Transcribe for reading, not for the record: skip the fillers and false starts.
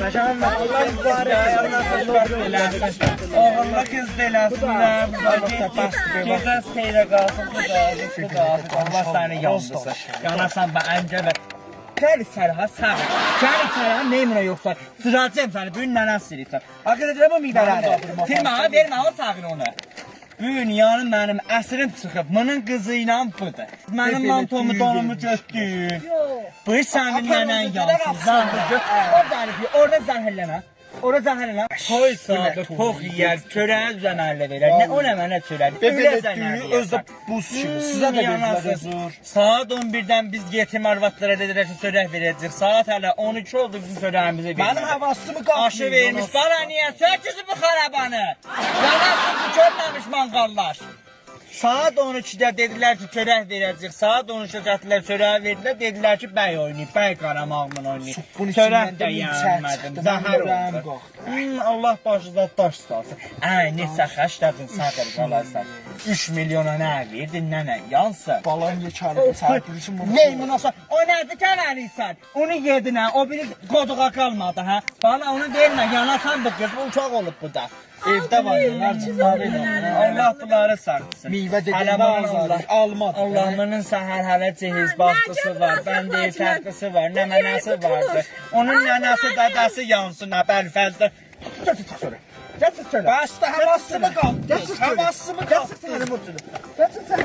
Başkanım Allah mübarək ayağına xeyirli eləsin. Oğullu qız da eləsinlər. Gözəl xeyrə qalsın. Allah səni yandırsın. Yanasan bə əncə və Gəl içəri, sağ ol. Gəl içəri, neymuna yoxsa? Sıracağım səni, bugün nənən siriksən. Arkadaşlar bu midələri. Firma, vermə, o sağın onu. Bugün yanım mənim əsrim çıxıb, bunun qızı ilə budur. Mənim mantomu, donumu götdün. Bu sənin nənən yansın, zahir gör. Orada zəhərlənə. Orada zəhərlənə. Toy saatı, tox yiyər, çörəyə zəmərlə verər. Nə o nə mənə çörədir? Öyle zəmərlə özdə buz kimi. Sizə də verdilər. Saat 11-dən biz yetim arvadlara dedilər ki, çörək verəcək. Saat hələ 12 oldu bizim çörəyimizi vermədi. Mənim havasımı qalxmıyor. Aşı vermiş. Bana niyə söküsü bu xarabanı? Yanasın ki, görməmiş manqallar. Saat 12-də dedilər ki, çörək verəcək. Saat 13-də gətirdilər, çörəyi verdilər. Dedilər ki, bəy oynayıb, bəy qaramağımın oynayıb. Çörək də yiyənmədim, zəhər oldu. Allah başınıza daş salsın. Neçə xəşdədin sağır qalarsan. 3 milyona nə verdin, nənə yansın. Balan yekəri, səhərdirişin bunu. Neymuna sən, o nədir kənəliysən? Onu yedin hə, o biri qoduğa qalmadı hə. Bana onu vermə, yanasan bu qız, bu uşaq olub bu da. Evdə var, cinləri ilə. Allah bunları sardırsın. Meyvə dediyində azalır, almadı. Allah'ın səhər hələ cehiz baxtısı var, bəndəyi tərqisi var, nə mənəsi vardır. Onun nənəsi, dədəsi yansın, nə bəlfəldir. Gətir sonra. Gətir sonra. Bəsdə havasımı qaldı. Gətir sonra. Havasımı qaldı. Gətir sonra. Gətir sonra.